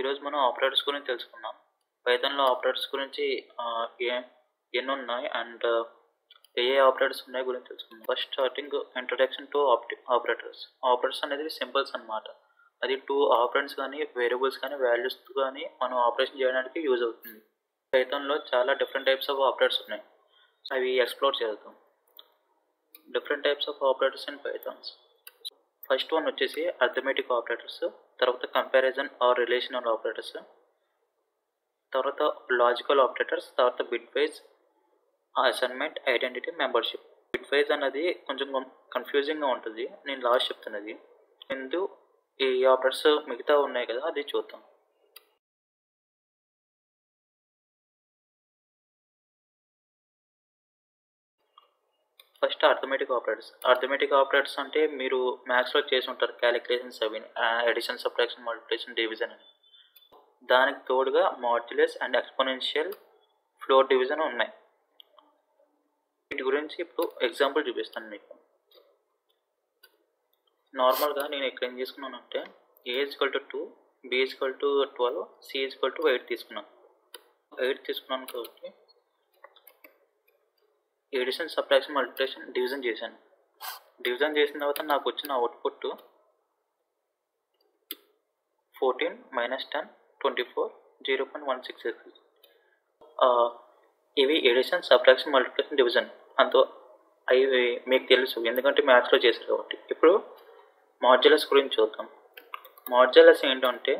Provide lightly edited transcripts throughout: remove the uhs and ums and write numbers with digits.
ఈరోజు మనం ఆపరేటర్స్ గురించి తెలుసుకుందాం. పైథాన్‌లో ఆపరేటర్స్ గురించి ఏ ఎన్నున్నాయి అండ్ ఏ ఆపరేటర్స్ ఉన్నాయి గురించి తెలుసుకుందాం. First starting introduction to operators. Operators అనేది సింబల్స్ అన్నమాట. అది 2 ఆపరెంట్స్ కానీ వేరియబుల్స్ కానీ వాల్యూస్ కానీ మనం ఆపరేషన్ చేయడానికి యూజ్ అవుతుంది. పైథాన్‌లో చాలా డిఫరెంట్ టైప్స్ ఆఫ్ ఆపరేటర్స్ ఉన్నాయి. అవి ఎక్స్ప్లోర్ చేద్దాం. Different types of operators in Pythons. First one వచ్చేసి అర్థమెటిక్ ఆపరేటర్స్, తర్వాత కంపారిజన్ ఆర్ రిలేషనల్ ఆపరేటర్స్, తర్వాత లాజికల్ ఆపరేటర్స్, తర్వాత bit wise, assignment, identity, membership. Bit wise అన్నది కొంచెం కన్ఫ్యూజింగ్గా ఉంటుంది, నేను లాస్ట్ చెప్తున్నది. ముందు ఈ ఆపరేటర్స్ మిగతా ఉన్నాయి కదా, అది చూద్దాం. First arithmetic operators. Arithmetic operators అంటే మీరు మ్యాథ్స్లో చేసి ఉంటారు, క్యాలిక్యులేషన్స్ అవి, అడిషన్, సబ్ట్రాక్షన్, మల్టిప్లికేషన్, డివిజన్ అని. దానికి తోడుగా modulus and exponential, floor division ఉన్నాయి. వీటి గురించి ఇప్పుడు ఎగ్జాంపుల్ చూపిస్తాను మీకు. నార్మల్గా నేను ఇక్కడ ఏం తీసుకున్నానంటే A = 2, B = 12, C = 8 తీసుకున్నాను. 8 తీసుకున్నాను కాబట్టి ఎడిషన్, సబ్ట్రాక్షన్, మల్టిప్లికేషన్, డివిజన్ చేశాను. డివిజన్ చేసిన తర్వాత నాకు వచ్చిన అవుట్పుట్ 14 - 10 24 0.166. ఇవి ఎడిషన్, సబ్ట్రాక్షన్, మల్టిప్లికేషన్, డివిజన్. అవి మీకు తెలుసు ఎందుకంటే మ్యాథ్స్లో చేశారు కాబట్టి. ఇప్పుడు మాడ్యులస్ గురించి చూద్దాం. మాడ్యులస్ ఏంటంటే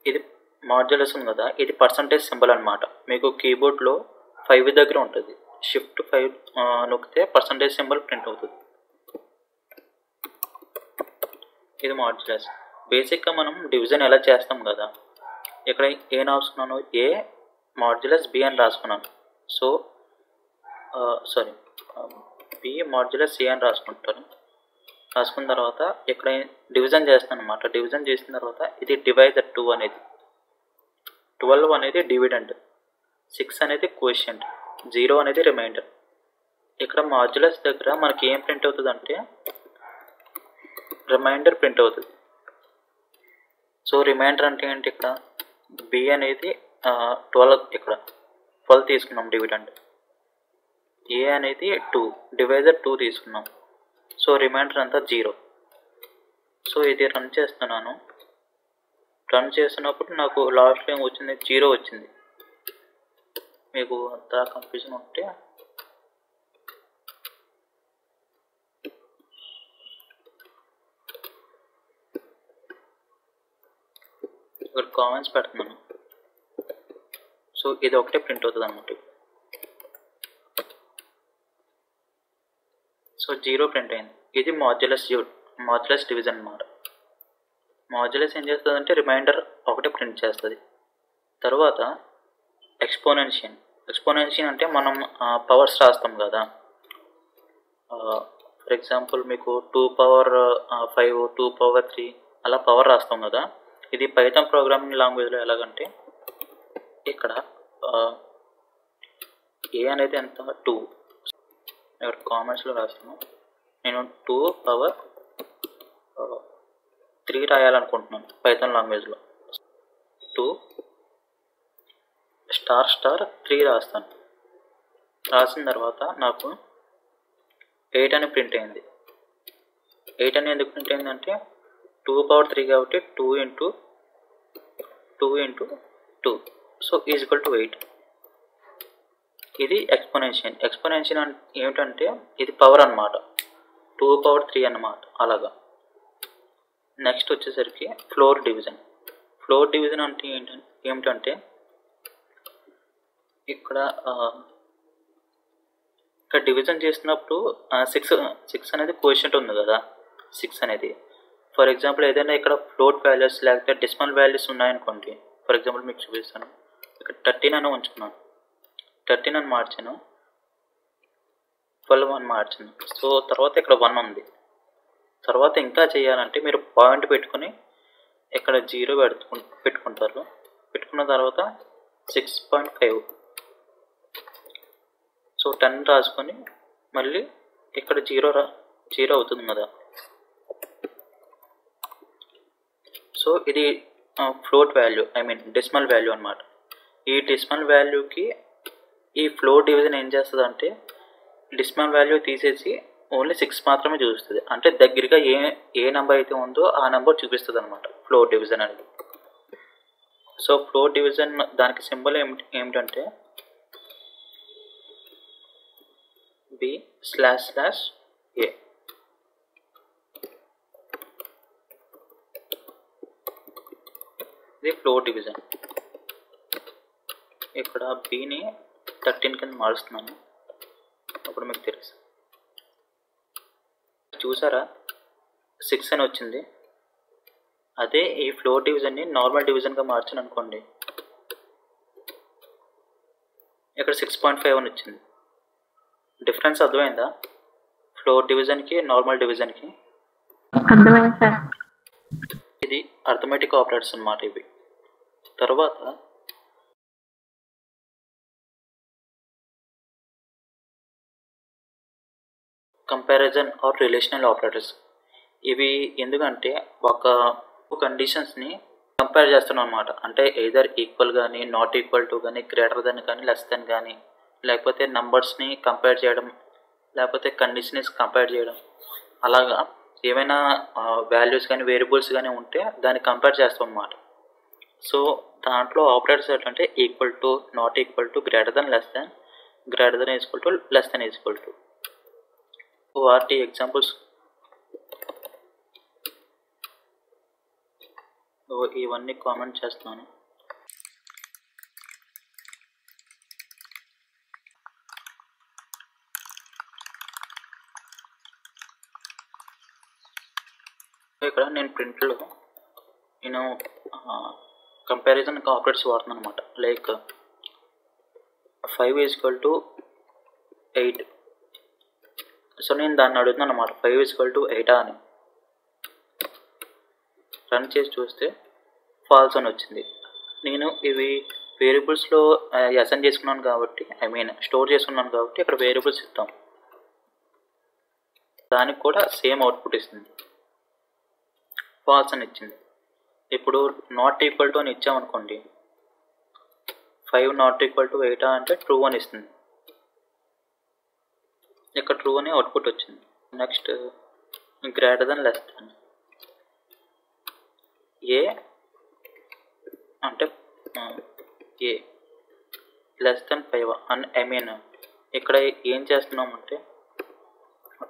ఇది మాడ్యులస్ ఉంది కదా, ఇది పర్సంటేజ్ సింబల్ అనమాట. మీకు కీబోర్డ్లో 5 దగ్గర ఉంటుంది, షిఫ్ట్ 5 నొక్కితే పర్సంటేజ్ సింబల్ ప్రింట్ అవుతుంది. ఇది మాడ్యులస్. బేసిక్గా మనం డివిజన్ ఎలా చేస్తాం కదా, ఇక్కడ ఏం రాసుకున్నాను, A మాడ్యులస్ B అని రాసుకున్నాను. B మాడ్యులస్ C అని రాసుకుంటాను. రాసుకున్న తర్వాత ఇక్కడ డివిజన్ చేస్తాను అనమాట. డివిజన్ చేసిన తర్వాత ఇది డివైజర్ 2 అనేది, 12 అనేది డివిడెంట్, 6 అనేది కోషియంట్, 0 అనేది రిమైండర్. ఇక్కడ మాడ్యులస్ దగ్గర మనకి ఏం ప్రింట్ అవుతుంది అంటే రిమైండర్ ప్రింట్ అవుతుంది. రిమైండర్ అంటే ఏంటి, ఇక్కడ B అనేది 12, ఇక్కడ 12 తీసుకున్నాం డివిడెంట్. A అనేది 2, డివైజర్ 2 తీసుకున్నాం. రిమైండర్ అంతా 0. ఇది రన్ చేస్తున్నాను. రన్ చేస్తున్నప్పుడు నాకు లాస్ట్లో ఏం వచ్చింది, 0 వచ్చింది. మీకు అంతా కన్ఫ్యూజన్ ఉంటే ఇక్కడ కామెంట్స్ పెడుతున్నాను. ఇది ఒకటే ప్రింట్ అవుతుంది అన్నమాట. 0 ప్రింట్ అయింది. ఇది మాడ్యులస్ డివిజన్ అన్నమాట. మాడ్యులస్ ఏం చేస్తుంది, రిమైండర్ ఒకటే ప్రింట్ చేస్తుంది. తర్వాత ఎక్స్పోనెన్షియన్ అంటే మనం పవర్స్ రాస్తాం కదా. ఫర్ ఎగ్జాంపుల్ మీకు 2^5, 2^3 అలా పవర్ రాస్తాం కదా. ఇది పైథాన్ ప్రోగ్రామింగ్ లాంగ్వేజ్లో ఎలాగంటే ఇక్కడ A అనేది ఎంత, 2. ఇక్కడ కామెంట్స్లో రాస్తాను. నేను 2^3 రాయాలనుకుంటున్నాను పైథాన్ లాంగ్వేజ్లో. 2**3 రాస్తాను. రాసిన తర్వాత నాకు 8 అని ప్రింట్ అయింది. 8 అని ఎందుకు ప్రింట్ అయిందంటే 2^3 కాబట్టి 2 × 2 = 8. ఇది ఎక్స్పోనెన్షియన్ ఏమిటంటే ఇది పవర్ అన్నమాట, 2^3 అన్నమాట. అలాగా. నెక్స్ట్ వచ్చేసరికి ఫ్లోర్ డివిజన్ అంటే ఏమిటంటే ఇక్కడ డివిజన్ చేసినప్పుడు 6 అనేది కోషియంట్ ఉంది కదా. 6 అనేది ఫర్ ఎగ్జాంపుల్ ఏదైనా ఇక్కడ ఫ్లోట్ వాల్యూస్ లేకపోతే డెసిమల్ వాల్యూస్ ఉన్నాయనుకోండి. ఫర్ ఎగ్జాంపుల్ మీకు చూపిస్తాను. ఇక్కడ 13 అని ఉంచుకున్నాను, 13 అని మార్చాను, 12 అని మార్చాను. తర్వాత ఇక్కడ 1 ఉంది. తర్వాత ఇంకా చేయాలంటే మీరు పాయింట్ పెట్టుకొని ఇక్కడ 0 పెట్టుకుంటారు. పెట్టుకున్న తర్వాత 6.5, 10 రాసుకొని మళ్ళీ ఇక్కడ 0 అవుతుంది కదా. సో ఇది float value, I mean decimal value అనమాట. ఈ డెసిమల్ వాల్యూకి ఈ ఫ్లోట్ డివిజన్ ఏం చేస్తుంది అంటే డెసిమల్ వాల్యూ తీసేసి ఓన్లీ 6 మాత్రమే చూపిస్తుంది. అంటే దగ్గరగా ఏ నెంబర్ అయితే ఉందో ఆ నెంబర్ చూపిస్తుంది అనమాట ఫ్లోట్ డివిజన్ అనేది. సో ఫ్లోట్ డివిజన్ దానికి సింబల్ ఏమిటంటే b//a. ఇది ఫ్లోట్ డివిజన్. ఇక్కడ bని 13 కింద మారుస్తున్నాను, అప్పుడు మీకు తెలుసు. చూసారా 6 అని వచ్చింది. అదే ఈ ఫ్లోట్ డివిజన్ని నార్మల్ డివిజన్గా మార్చాను అనుకోండి, ఇక్కడ 6.5 అని వచ్చింది. డిఫరెన్స్ అర్థమైందా ఫ్లోట్ డివిజన్కి నార్మల్ డివిజన్కి? అర్థమైంది సార్. ఇది అర్థమెటిక్ ఆపరేటర్స్ అన్నమాట ఇవి. తర్వాత కంపారిజన్ ఆర్ రిలేషనల్ ఆపరేటర్స్. ఇవి ఎందుకంటే ఒక కండిషన్స్ని కంపేర్ చేస్తున్నాం అనమాట. అంటే ఎయిదర్ ఈక్వల్ కానీ, నాట్ ఈక్వల్ టు కానీ, గ్రేటర్ దెన్ కానీ, లెస్ దెన్ కానీ, లేకపోతే నంబర్స్ని కంపేర్ చేయడం, లేకపోతే కండిషన్ని కంపేర్ చేయడం, అలాగా ఏమైనా వాల్యూస్ కానీ వేరియబుల్స్ కానీ ఉంటే దాన్ని కంపేర్ చేస్తాం అన్నమాట. సో దాంట్లో ఆపరేటర్స్ ఏంటంటే equal to, not equal to, greater than, less then, greater than equal to, less than equal to. వాటి ఎగ్జాంపుల్స్ ఇవన్నీ కామెంట్ చేస్తున్నాను. ఇక్కడ నేను ప్రింట్లో నేను కంపారిజన్ ఆపరేటర్స్ వాడుతున్నాను అనమాట. లైక్ 5 = 8. సో నేను దాన్ని అడుగుతున్నాను అనమాట, 5 = 8 అని. రన్ చేసి చూస్తే ఫాల్స్ అని వచ్చింది. నేను ఇవి వేరియబుల్స్లో అసైన్ చేసుకున్నాను కాబట్టి, ఐ మీన్ స్టోర్ చేసుకున్నాను కాబట్టి ఇక్కడ వేరియబుల్స్ ఇస్తాం, దానికి కూడా సేమ్ అవుట్పుట్ ఇస్తుంది, ఫాల్స్ అని ఇచ్చింది. ఇప్పుడు నాట్ ఈక్వల్ టు అని ఇచ్చామనుకోండి, 5 ≠ 8 అంటే ట్రూ అని ఇస్తుంది. ఇక్కడ ట్రూ అని అవుట్పుట్ వచ్చింది. Next greater than, less than. A అంటే ఏ లెస్ దెన్ 5 అని, ఐ మీన్ ఇక్కడ ఏం చేస్తున్నామంటే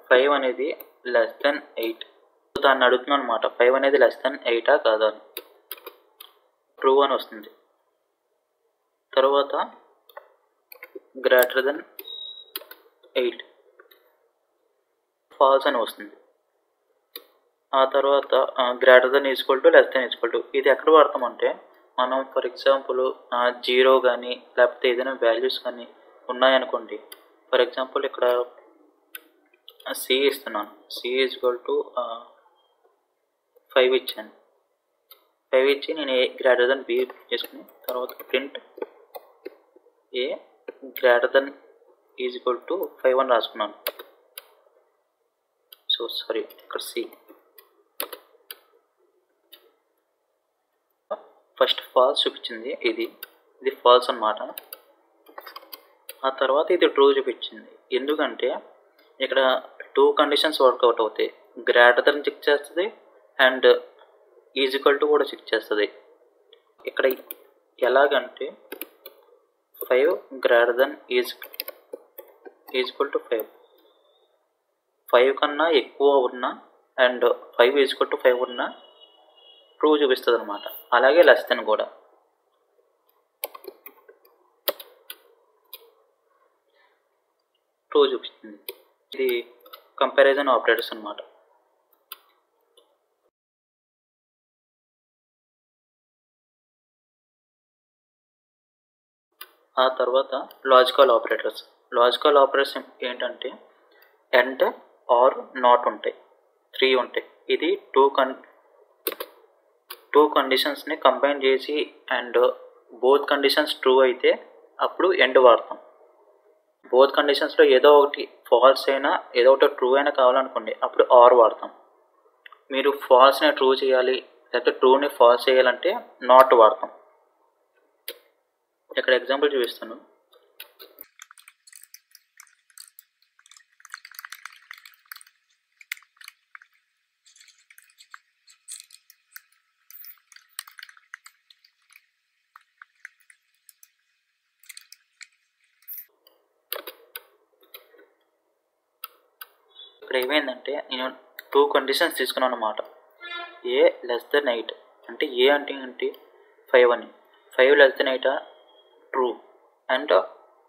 5 అనేది లెస్ దెన్ 8. దాన్ని అడుగుతున్నాను అనమాట, 5 అనేది లెస్ దెన్ 8 కాదా అని. ట్రూ అని వస్తుంది. తర్వాత గ్రేటర్ దెన్ 8, ఫాల్స్ అని వస్తుంది. ఆ తర్వాత greater than equal to, less than equal to. ఇది ఎక్కడ వాడతామంటే మనం ఫర్ ఎగ్జాంపుల్ 0 కానీ లేకపోతే ఏదైనా వాల్యూస్ కానీ ఉన్నాయనుకోండి. ఫర్ ఎగ్జాంపుల్ ఇక్కడ సి ఇస్తున్నాను, సి = 5 ఇచ్చాను. 5 ఇచ్చి నేను ఏ గ్రేటర్ దెన్ బి చేసుకుని తర్వాత print A greater then equal to 5 అని రాసుకున్నాను. సో సారీ, ఇక్కడ సి ఫస్ట్ ఫాల్స్ చూపించింది, ఇది ఫాల్స్ అన్నమాట. ఆ తర్వాత ఇది ట్రూ చూపించింది. ఎందుకంటే ఇక్కడ 2 కండిషన్స్ వర్కౌట్ అవుతాయి. గ్రేటర్ దెన్ చెక్ చేస్తుంది అండ్ ఈక్వల్ టు కూడా చెక్ చేస్తుంది. ఇక్కడ ఎలాగంటే 5 గ్రేటర్ దెన్ ఈక్వల్ టు 5, 5 కన్నా ఎక్కువ ఉన్నా అండ్ 5 = 5 ఉన్నా ట్రూ చూపిస్తుంది అనమాట. అలాగే లెస్ దెన్ కూడా. ట్రూ చూపిస్తుంది. ఇది కంపారిజన్ ఆపరేటర్స్ అన్నమాట. ఆ తర్వాత లాజికల్ ఆపరేటర్స్. లాజికల్ ఆపరేటర్స్ ఏంటంటే అండ్, ఆర్, నాట్ ఉంటాయి, 3 ఉంటాయి. ఇది 2 కండిషన్స్ని కంబైన్ చేసి అండ్ బోత్ కండిషన్స్ ట్రూ అయితే అప్పుడు ఎండ్ వాడతాం. బోత్ కండిషన్స్లో ఏదో ఒకటి ఫాల్స్ అయినా ఏదో ఒకటి ట్రూ అయినా కావాలనుకోండి, అప్పుడు ఆర్ వాడతాం. మీరు ఫాల్స్ని ట్రూ చేయాలి లేకపోతే ట్రూని ఫాల్స్ చేయాలంటే నాట్ వాడతాం. ఇక్కడ ఎగ్జాంపుల్ చూపిస్తాను. ఇక్కడ ఏమైందంటే నేను 2 కండిషన్స్ తీసుకున్నాను అన్నమాట. ఏ లెస్ దెన్ 8 అంటే ఏ అంటే ఏంటి 5 అని. 5 less than 8 true. And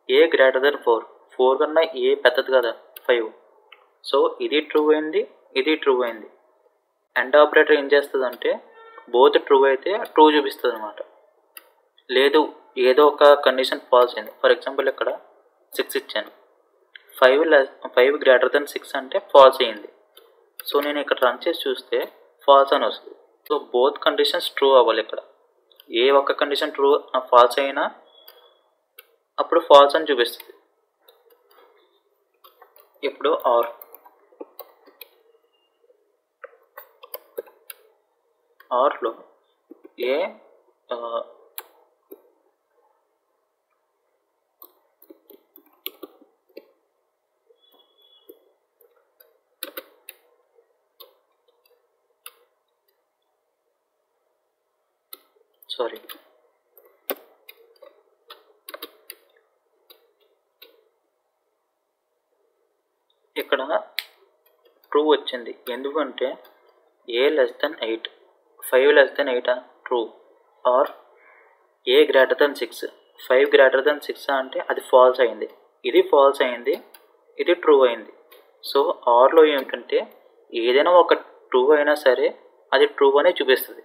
A greater then 4 కన్నా ఏ పెద్దది కదా 5. సో ఇది ట్రూ అయింది, ఇది ట్రూ అయింది. అండ్ ఆపరేటర్ ఏం చేస్తుంది అంటే బోత్ ట్రూ అయితే ట్రూ చూపిస్తుంది అనమాట. లేదు ఏదో ఒక కండిషన్ ఫాల్స్ అయింది. ఫర్ ఎగ్జాంపుల్ ఇక్కడ 6 ఇచ్చాను, 5 గ్రేటర్ దెన్ 6 అంటే ఫాల్స్ అయ్యింది. సో నేను ఇక్కడ రన్ చేసి చూస్తే ఫాల్స్ అని వస్తుంది. సో బోత్ కండిషన్స్ ట్రూ అవ్వాలి. ఇక్కడ ఏ ఒక్క కండిషన్ ట్రూ ఫాల్స్ అయినా అప్పుడు ఫాల్స్ అని చూపిస్తుంది. ఇప్పుడు ఆర్లో ఏ సారీ ఇక్కడ ట్రూ వచ్చింది. ఎందుకంటే A less than 8, 5 less than 8 true. Or A greater than 6, 5 greater than 6 అంటే అది ఫాల్స్ అయింది. ఇది ఫాల్స్ అయింది, ఇది ట్రూ అయింది. సో ఆర్లో ఏమిటంటే ఏదైనా ఒక ట్రూ అయినా సరే అది ట్రూ అనే చూపిస్తుంది.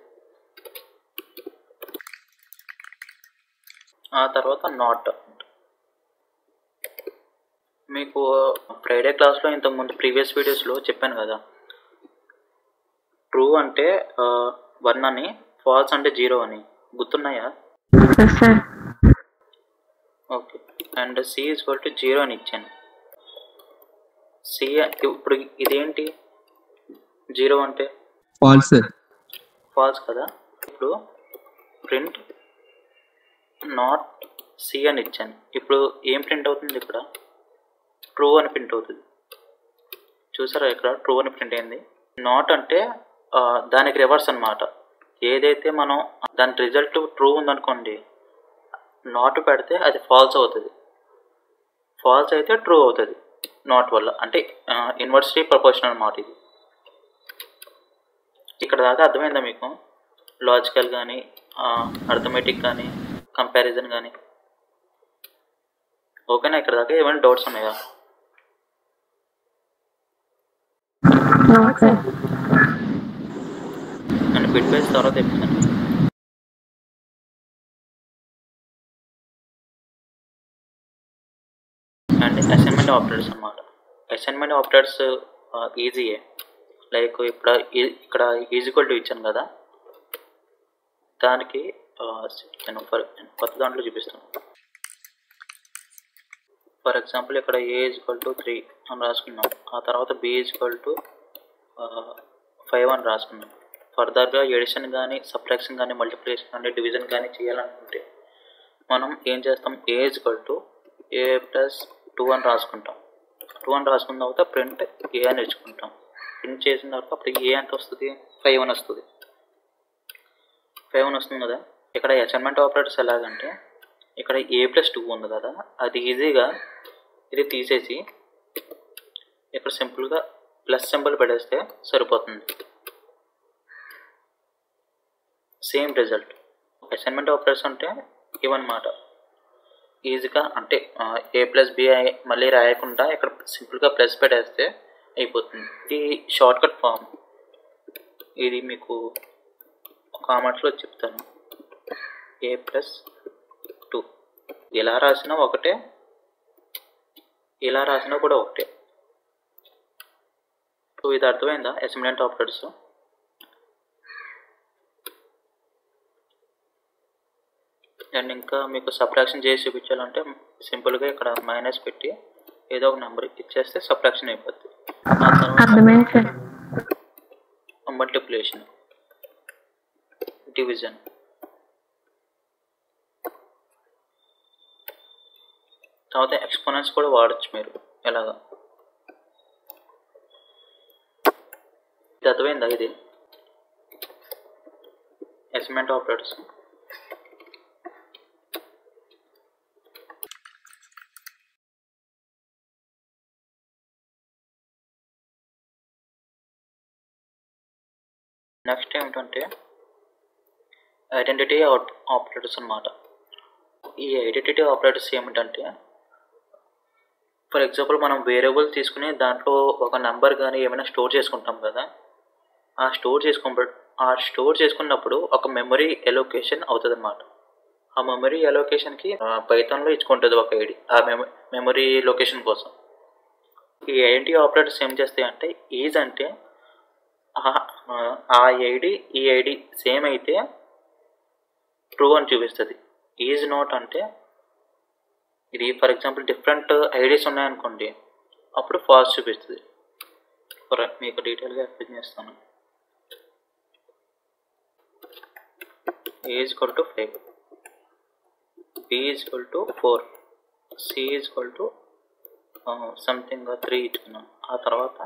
ఆ తర్వాత నాట్. మీకు ఫ్రైడే క్లాస్లో ఇంతకుముందు ప్రీవియస్ వీడియోస్లో చెప్పాను కదా, ట్రూ అంటే 1 అని, ఫాల్స్ అంటే 0 అని. గుర్తున్నాయా? Okay. And C equal to 0 అని ఇచ్చాను. సి ఇప్పుడు ఇదేంటి 0 అంటే ఫాల్స్ కదా. ఇప్పుడు ప్రింట్ నాట్ సి అని ఇచ్చాను. ఇప్పుడు ఏం ప్రింట్ అవుతుంది? ఇక్కడ ట్రూ అని ప్రింట్ అవుతుంది. చూసారా ఇక్కడ ట్రూ అని ప్రింట్ అయింది. నాట్ అంటే దానికి రివర్స్ అనమాట. ఏదైతే మనం దాని రిజల్ట్ ట్రూ ఉందనుకోండి, నాట్ పెడితే అది ఫాల్స్ అవుతుంది. ఫాల్స్ అయితే ట్రూ అవుతుంది నాట్ వల్ల. అంటే ఇన్వర్స్లీ ప్రపోర్షనల్ అన్నమాట ఇది. ఇక్కడ దాకా అర్థమైందా మీకు? లాజికల్ కానీ అర్థమెటిక్ కానీ కంపారిజన్ కానీ ఓకేనా? ఇక్కడ దాకా ఏమైనా డౌట్స్ ఉన్నాయా? అండ్ బిట్ వైజ్ తర్వాత చెప్తాను. అండ్ అసైన్మెంట్ ఆపరేటర్స్ అన్నమాట. అసైన్మెంట్ ఆపరేటర్స్ ఈజీయే. లైక్ ఇక్కడ ఈక్వల్ టు ఇచ్చాను కదా, దానికి నేను కొత్త దాంట్లో చూపిస్తాను. ఫర్ ఎగ్జాంపుల్ ఇక్కడ ఏ ఈక్వల్ టు 3 అని రాసుకున్నాం. ఆ తర్వాత బి ఈక్వల్ టు 5 అని రాసుకున్నాం. ఫర్దర్గా ఎడిషన్ కానీ సబ్ట్రాక్షన్ కానీ మల్టిప్లికేషన్ కానీ డివిజన్ కానీ చేయాలనుకుంటే మనం ఏం చేస్తాం? ఏ ఈక్వల్ టు ఏ ప్లస్ 2 అని రాసుకుంటాం. 2 అని రాసుకున్న తర్వాత ప్రింట్ ఏ అని ఇచ్చుకుంటాం. ప్రింట్ చేసిన తర్వాత అప్పుడు ఏ ఎంత వస్తుంది? 5 అని వస్తుంది. 5 అని వస్తుంది కదా. ఇక్కడ అసైన్మెంట్ ఆపరేటర్స్ ఎలాగంటే ఇక్కడ ఏ ప్లస్ 2 ఉంది కదా, అది ఈజీగా ఇది తీసేసి ఇక్కడ సింపుల్గా ప్లస్ సింబల్ పెట్టేస్తే సరిపోతుంది. Same result. అసైన్మెంట్ ఆపరేటర్స్ అంటే ఇవన్నమాట. ఈజీగా అంటే ఏ ప్లస్ బి మళ్ళీ రాయకుండా ఇక్కడ సింపుల్గా ప్లస్ పెట్టేస్తే అయిపోతుంది. ఇది షార్ట్కట్ ఫామ్. ఇది మీకు కామెంట్స్లో చెప్తాను. ఏ ప్లస్ 2 ఇలా రాసినా ఒకటే, ఇలా రాసినా కూడా ఒకటే. సో ఇది అర్థమైందా అసైన్మెంట్ ఆపరేటర్స్? అండ్ ఇంకా మీకు సబ్ట్రాక్షన్ చేసి చూపించాలంటే సింపుల్గా ఇక్కడ మైనస్ పెట్టి ఏదో ఒక నెంబర్ ఇచ్చేస్తే సబ్ట్రాక్షన్ అయిపోద్ది. ఆ తర్వాత మల్టిప్లికేషన్. డివిజన్. తర్వాత ఎక్స్పోనెంట్స్ కూడా వాడచ్చు మీరు. ఎలాగా ఇది అర్థమైందా? ఇది అసైన్మెంట్ ఆపరేటర్స్. నెక్స్ట్ ఏమిటంటే ఐడెంటిటీ ఆపరేటర్స్ అన్నమాట. ఈ ఐడెంటిటీ ఆపరేటర్స్ ఏమిటంటే, ఫర్ ఎగ్జాంపుల్ మనం వేరియబుల్ తీసుకుని దాంట్లో ఒక నెంబర్ కానీ ఏమైనా స్టోర్ చేసుకుంటాం కదా, ఆ స్టోర్ చేసుకున్నప్పుడు ఒక మెమరీ ఎలోకేషన్ అవుతుంది అన్నమాట. ఆ మెమరీ ఎలోకేషన్కి పైథాన్లో ఇచ్చుకుంటుంది ఒక ఐడి ఆ మెమరీ లొకేషన్ కోసం. ఈ ఐడెంటిటీ ఆపరేటర్స్ ఏం చేస్తాయి అంటే, ఈజ్ అంటే ఆ ఐడి ఈ ఐడి సేమ్ అయితే ట్రూ అని చూపిస్తుంది. ఈజ్ నాట్ అంటే, ఇది ఫర్ ఎగ్జాంపుల్ డిఫరెంట్ ఐడీస్ ఉన్నాయనుకోండి, అప్పుడు ఫాల్స్ చూపిస్తుంది. మీకు డీటెయిల్గా ఎక్స్ప్లెయిన్ చేస్తాను. A is equal to 5, B is equal to 4, C is equal to something 3 ఇచ్చుకున్నాం. ఆ తర్వాత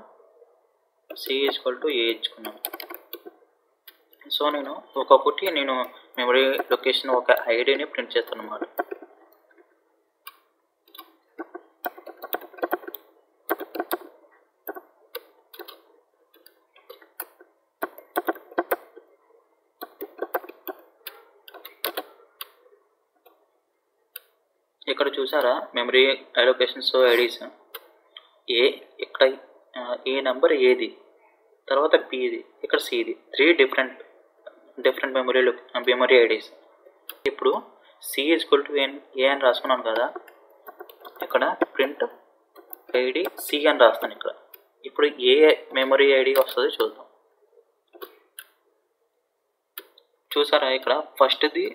C is equal to A ఇచ్చుకున్నాం. సో నేను ఒక్కొక్కటి మెమరీ లొకేషన్ ఒక ఐడిని ప్రింట్ చేస్తాను అన్నమాట. ఇక్కడ చూసారా మెమరీ అలొకేషన్స్ ఐడీస్. ఇక్కడ ఈ నెంబర్ ఏది, తర్వాత బిది, ఇక్కడ సిది, 3 డిఫరెంట్ మెమరీ ఐడీస్. ఇప్పుడు సి ఈజ్ ఈక్వల్ టు ఏ అని రాసుకున్నాను కదా, ఇక్కడ ప్రింట్ ఐడి సి అని రాస్తాను ఇక్కడ. ఇప్పుడు ఏ మెమరీ ఐడి వస్తుందో చూద్దాం. చూసారా ఇక్కడ ఫస్ట్ది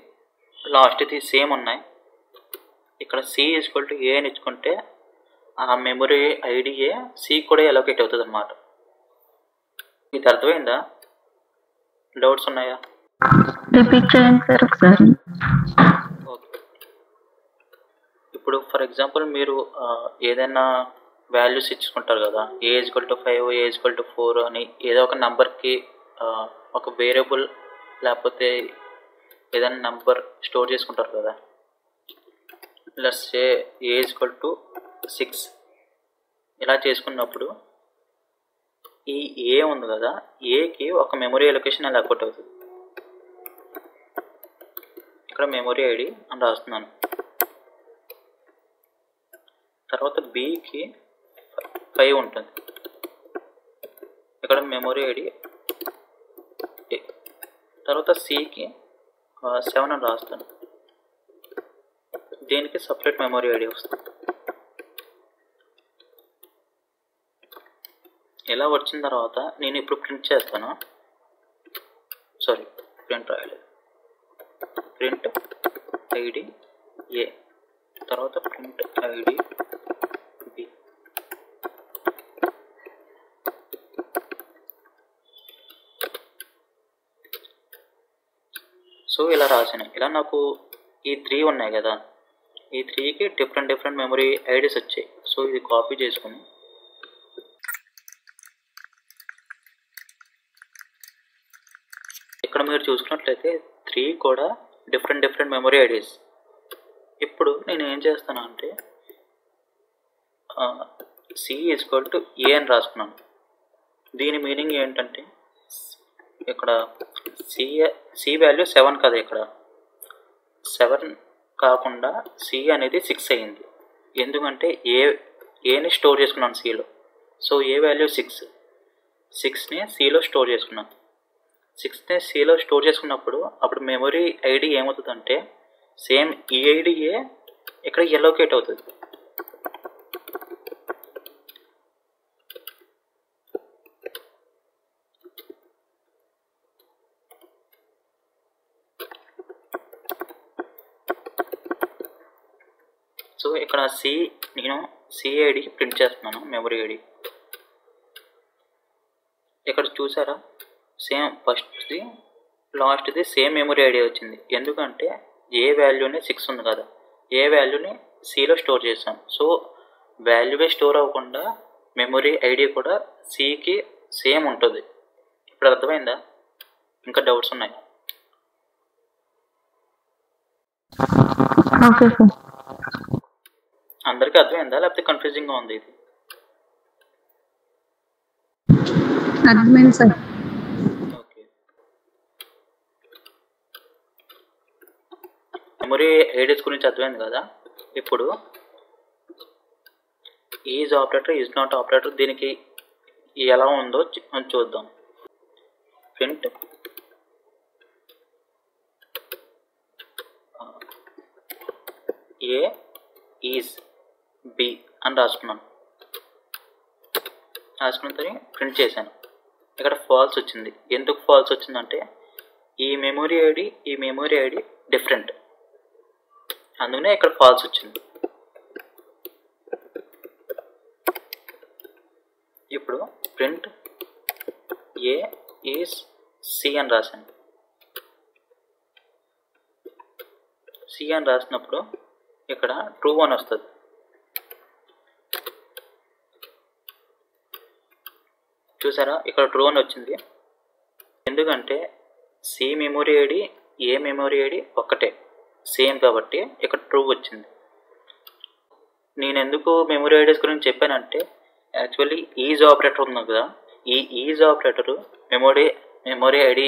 లాస్ట్ది సేమ్ ఉన్నాయి. ఇక్కడ సి ఈజ్ ఈక్వల్ టు ఏ అని ఇచ్చుకుంటే ఆ మెమరీ ఐడియే సి కూడా ఎలోకేట్ అవుతుంది అన్నమాట. ఇది అర్థమైందా? డౌట్స్ ఉన్నాయా? రిపీట్ చేయండి సార్ ఒకసారి. ఓకే. ఇప్పుడు ఫర్ ఎగ్జాంపుల్ మీరు ఏదైనా వాల్యూస్ ఇచ్చుకుంటారు కదా, A is equal to 5, A is equal to 4 అని ఏదో ఒక నెంబర్కి ఒక వేరియబుల్ లేకపోతే ఏదైనా నెంబర్ స్టోర్ చేసుకుంటారు కదా. Let's say A is equal to 6 ఇలా చేసుకున్నప్పుడు ఈ ఏ ఉంది కదా, ఏకి ఒక మెమరీ అలొకేషన్ అలొకేట్ అవుతుంది. ఇక్కడ మెమరీ ఐడి అని రాస్తున్నాను. తర్వాత బికి 5 ఉంటుంది, ఇక్కడ మెమరీ ఐడి. తర్వాత సికి 7 అని రాస్తాను, దీనికి సపరేట్ మెమరీ ఐడి వస్తుంది. ఇలా వచ్చిన తర్వాత నేను ఇప్పుడు ప్రింట్ చేస్తాను. ప్రింట్ రాయలేదు. ప్రింట్ ఐడి ఏ, తర్వాత ప్రింట్ ఐడి బి. సో ఇలా రాసాను. ఇలా నాకు ఈ 3 ఉన్నాయి కదా, ఈ 3కి డిఫరెంట్ మెమరీ ఐడీస్ వచ్చాయి. సో ఇది కాపీ చేసుకుని ఇక్కడ మీరు చూసుకున్నట్లయితే 3 కూడా డిఫరెంట్ మెమరీ ఐడీస్. ఇప్పుడు నేను ఏం చేస్తాను అంటే సి ఈజ్ ఈక్వల్ టు ఏ అని రాసుకున్నాను. దీని మీనింగ్ ఏంటంటే ఇక్కడ సి వాల్యూ 7 కదా, ఇక్కడ 7 కాకుండా సి అనేది 6 అయింది. ఎందుకంటే ఏని స్టోర్ చేసుకున్నాను సిలో. సో ఏ వాల్యూ 6ని సిలో స్టోర్ చేసుకున్నాను. 6ని సిలో స్టోర్ చేసుకున్నప్పుడు అప్పుడు మెమరీ ఐడి ఏమవుతుందంటే సేమ్ ఈ ఐడియే ఇక్కడ ఎలోకేట్ అవుతుంది. సో ఇక్కడ నేను సి ఐడి ప్రింట్ చేస్తున్నాను, మెమరీ ఐడి. ఇక్కడ చూసారా సేమ్ ఫస్ట్ది లాస్ట్ది సేమ్ మెమరీ ఐడి వచ్చింది. ఎందుకంటే ఏ వాల్యూని 6 ఉంది కదా, ఏ వాల్యూని సిలో స్టోర్ చేసాం. సో వాల్యూవే స్టోర్ అవ్వకుండా మెమరీ ఐడి కూడా సికి సేమ్ ఉంటుంది. ఇప్పుడు అర్థమైందా? ఇంకా డౌట్స్ ఉన్నాయి? Okay sir. అందరికీ అర్థమైందా లేకపోతే కన్ఫ్యూజింగ్గా ఉంది ఇది? అర్థమైంది సార్. ఓకే, మెమరీ ఐడీస్ గురించి అర్థమైంది కదా. ఇప్పుడు is operator, is not operator దీనికి ఎలా ఉందో చూద్దాం. ప్రింట్ ఏ ఈజ్ బి అని రాసుకున్నాను. రాసుకున్న తర్వాత ప్రింట్ చేశాను. ఇక్కడ ఫాల్స్ వచ్చింది. ఎందుకు ఫాల్స్ వచ్చిందంటే ఈ మెమరీ ఐడి డిఫరెంట్, అందుకనే ఇక్కడ ఫాల్స్ వచ్చింది. ఇప్పుడు ప్రింట్ ఏ ఈజ్ సి అని రాశాను. సి అని రాసినప్పుడు ఇక్కడ ట్రూ అని వస్తుంది. చూసారా, ఇక్కడ ట్రూ అని వచ్చింది. ఎందుకంటే C memory ID A memory ID ఒక్కటే, సేమ్ కాబట్టి ఇక్కడ ట్రూ వచ్చింది. నేను ఎందుకు మెమరీ ఐడీస్ గురించి చెప్పానంటే యాక్చువల్లీ ఈజ్ ఆపరేటర్ ఉంది కదా, ఈ ఈజ్ ఆపరేటరు మెమరీ ఐడి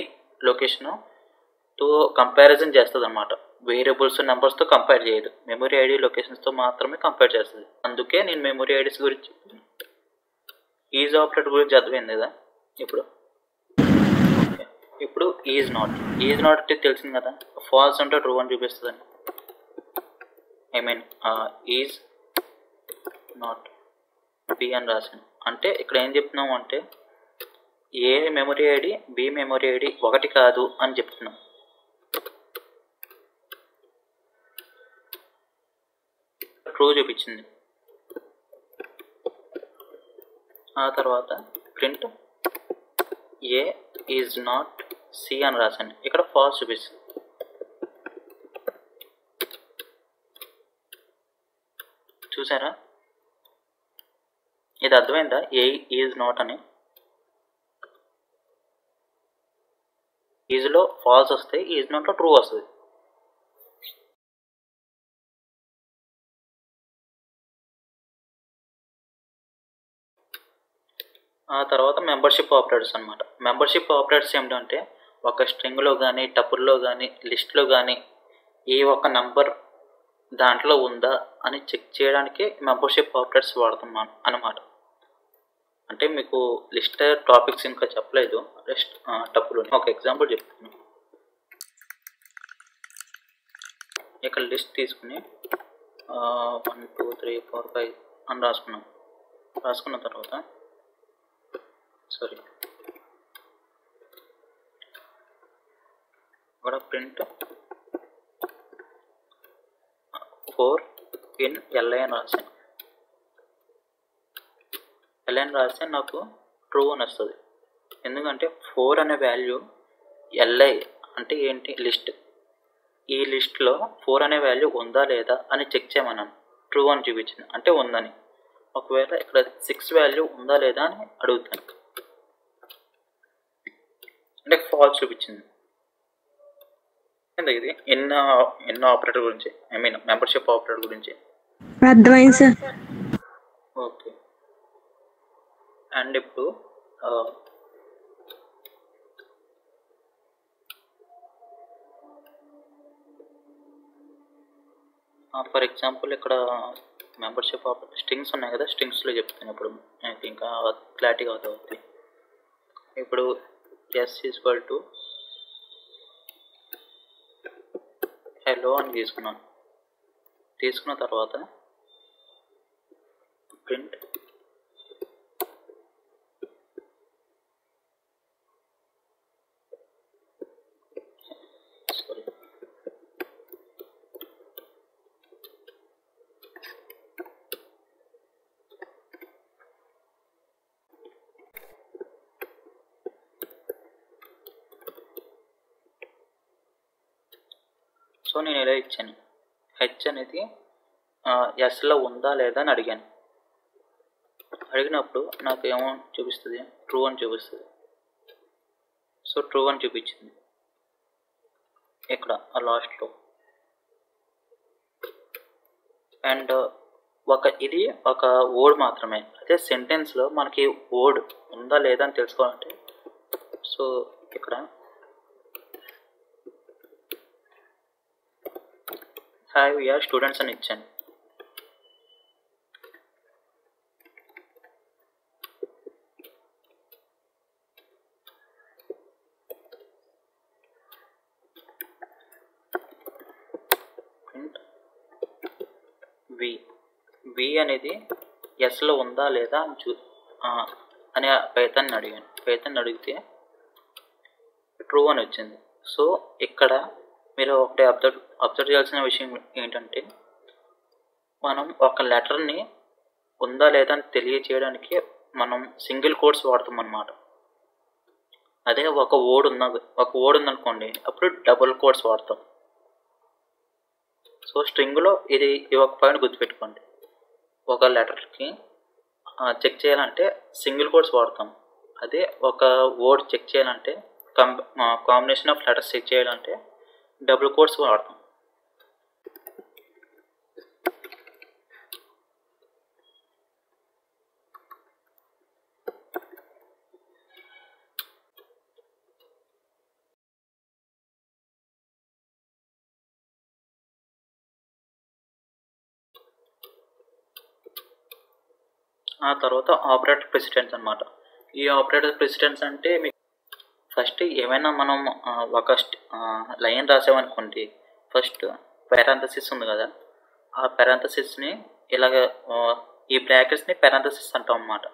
లొకేషన్తో కంపారిజన్ చేస్తుంది అన్నమాట. వేరియబుల్స్ నెంబర్స్తో కంపేర్ చేయదు, మెమరీ ఐడి లొకేషన్స్తో మాత్రమే కంపేర్ చేస్తుంది. అందుకే నేను మెమరీ ఐడీస్ గురించి ఈజ్ ఆపరేటర్ గురించి అర్థమైంది కదా. ఇప్పుడు ఈజ్ నాట్ అంటే తెలిసింది కదా, ఫాల్స్ అంటే ట్రూ అని చూపిస్తుందని. I mean is not B అని రాశాను. అంటే ఇక్కడ ఏం చెప్తున్నాము అంటే A memory ID B memory ID ఒకటి కాదు అని చెప్తున్నాం. ట్రూ చూపించింది. ఆ తర్వాత print A is not C అని రాశాను. ఇక్కడ ఫాల్స్ చూపిస్తుంది. చూసారా, ఇది అర్థమైందా? ఏ ఈజ్ నాట్ అని ఈజ్లో ఫాల్స్ వస్తాయి, ఈజ్ నాట్లో ట్రూ వస్తుంది. ఆ తర్వాత మెంబర్షిప్ ఆపరేటర్స్ అనమాట. మెంబర్షిప్ ఆపరేటర్స్ ఏమిటంటే ఒక స్ట్రింగ్లో కానీ టపుల్లో కానీ లిస్ట్లో కానీ ఏ ఒక్క నంబర్ దాంట్లో ఉందా అని చెక్ చేయడానికి మెంబర్షిప్ ఆపరేటర్స్ వాడుతున్నాను అన్నమాట. అంటే మీకు లిస్ట్ టాపిక్స్ ఇంకా చెప్పలేదు, జస్ట్ టపులు ఒక ఎగ్జాంపుల్ చెప్తాను. ఇక్కడ లిస్ట్ తీసుకుని 1 2 3 4 5 అని రాసుకున్న తర్వాత ఇక్కడ ప్రింట్ 4 ఇన్ LI అని రాశాను. LI అని రాస్తే నాకు ట్రూ అని వస్తుంది. ఎందుకంటే 4 అనే వాల్యూ LI అంటే ఏంటి, లిస్ట్. ఈ లిస్ట్లో 4 అనే వాల్యూ ఉందా లేదా అని చెక్ చేయమన్నాను. ట్రూ అని చూపించింది, అంటే ఉందని. ఒకవేళ ఇక్కడ 6 వాల్యూ ఉందా లేదా అని అడుగుతాను, అంటే ఫాల్స్ చూపించింది. ఇది ఎన్నో ఆపరేటర్ గురించి, ఐ మీన్ మెంబర్షిప్ ఆపరేటర్ గురించి అర్థమైంది సార్. ఓకే. అండ్ ఇప్పుడు ఫర్ ఎగ్జాంపుల్ ఇక్కడ మెంబర్షిప్ ఆపరేటర్ స్ట్రింగ్స్ ఉన్నాయి కదా, స్ట్రింగ్స్లో చెప్తాను. ఇప్పుడు నాకు ఇంకా క్లారిటీగా అవుతుంది. ఇప్పుడు ఎస్ ఈక్వల్ టు హలో అని తీసుకున్న తర్వాత ప్రింట్ సో నేను ఇలా ఇచ్చాను, హెచ్ అనేది ఎస్లో ఉందా లేదా అని అడిగాను. అడిగినప్పుడు నాకు ఏమో చూపిస్తుంది, ట్రూ అని చూపిస్తుంది. సో ట్రూ అని చూపించింది ఇక్కడ ఆ లాస్ట్లో. అండ్ ఇది ఒక వర్డ్ మాత్రమే. అదే సెంటెన్స్లో మనకి వర్డ్ ఉందా లేదా అని తెలుసుకోవాలంటే సో ఇక్కడ హ్యావ్ యా స్టూడెంట్స్ అని ఇచ్చాను. వి అనేది ఎస్లో ఉందా లేదా అని పైథాన్ అడిగాను. పైథాన్ అడిగితే ట్రూ అని వచ్చింది. సో ఇక్కడ మీరు ఒకటి అబ్జర్వ్ చేయాల్సిన విషయం ఏంటంటే మనం ఒక లెటర్ని ఉందా లేదా అని తెలియచేయడానికి మనం సింగిల్ కోట్స్ వాడతాం అన్నమాట. అదే ఒక వర్డ్ ఉందనుకోండి, అప్పుడు డబుల్ కోట్స్ వాడతాం. సో స్ట్రింగ్లో ఇది ఒక పాయింట్ గుర్తుపెట్టుకోండి. ఒక లెటర్కి చెక్ చేయాలంటే సింగిల్ కోట్స్ వాడతాం. అదే ఒక వర్డ్ చెక్ చేయాలంటే కాంబినేషన్ ఆఫ్ లెటర్స్ చెక్ చేయాలంటే డబుల్ కోట్స్ వాడతాం. ఆ తర్వాత ఆపరేటర్ ప్రెసిడెన్స్ అన్నమాట. ఈ ఆపరేటర్ ప్రెసిడెన్స్ అంటే మీకు ఫస్ట్ ఏమైనా మనం ఒక లైన్ రాసామనుకోండి, ఫస్ట్ పారాంథసిస్ ఉంది కదా, ఆ పారాంథసిస్ని ఇలాగ ఈ బ్రాకెట్స్ని పారాంథసిస్ అంటాం అన్నమాట.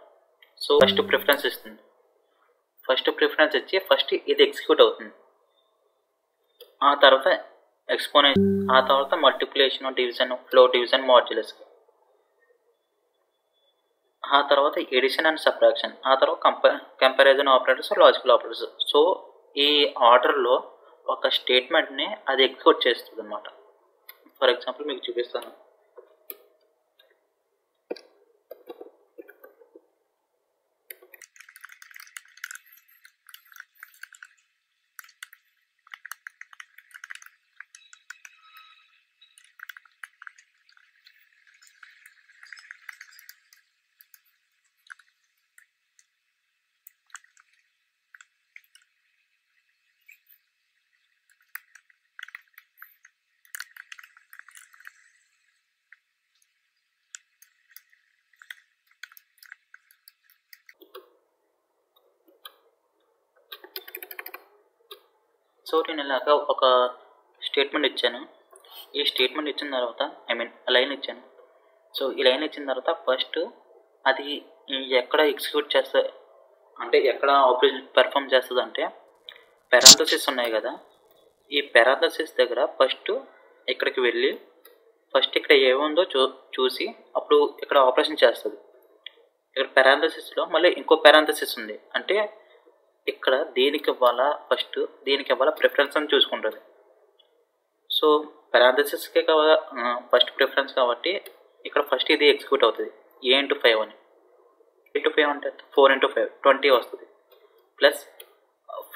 సో ఫస్ట్ ప్రిఫరెన్స్ ఇస్తుంది. ఫస్ట్ ప్రిఫరెన్స్ ఇచ్చి ఫస్ట్ ఇది ఎగ్జిక్యూట్ అవుతుంది. ఆ తర్వాత ఎక్స్పోనెన్షియల్, ఆ తర్వాత multiplication, division, flow division, modulus, ఆ తర్వాత ఎడిషన్ అండ్ సబ్ట్రాక్షన్, ఆ తర్వాత comparison operators, logical operators. So ఈ ఆర్డర్లో ఒక స్టేట్మెంట్ని అది ఎగ్జిక్యూట్ చేస్తుంది అన్నమాట. ఫర్ ఎగ్జాంపుల్ మీకు చూపిస్తాను. సో నేను ఇలాగ ఒక స్టేట్మెంట్ ఇచ్చాను. ఈ స్టేట్మెంట్ ఇచ్చిన తర్వాత లైన్ ఇచ్చాను. సో ఈ లైన్ ఇచ్చిన తర్వాత ఫస్ట్ అది ఎక్కడ ఎగ్జిక్యూట్ చేస్తుంది అంటే ఎక్కడ ఆపరేషన్ పెర్ఫామ్ చేస్తుంది అంటే పారాంథసిస్ ఉన్నాయి కదా, ఈ పారాంథసిస్ దగ్గర ఫస్ట్ ఇక్కడికి వెళ్ళి ఫస్ట్ ఇక్కడ ఏముందో చూసి అప్పుడు ఇక్కడ ఆపరేషన్ చేస్తుంది. ఇక్కడ పారాంథసిస్లో మళ్ళీ ఇంకో పారాంథసిస్ ఉంది అంటే ఇక్కడ దేనికి ఇవ్వాలా, ఫస్ట్ దేనికి ఇవ్వాలా ప్రిఫరెన్స్ అని చూసుకుంటుంది. సో పారాంథసిస్కే కావాలా ఫస్ట్ ప్రిఫరెన్స్ కాబట్టి ఇక్కడ ఫస్ట్ ఇది ఎగ్జిక్యూట్ అవుతుంది. A×5 అని, A×5 అంటే 4×5 20 వస్తుంది, ప్లస్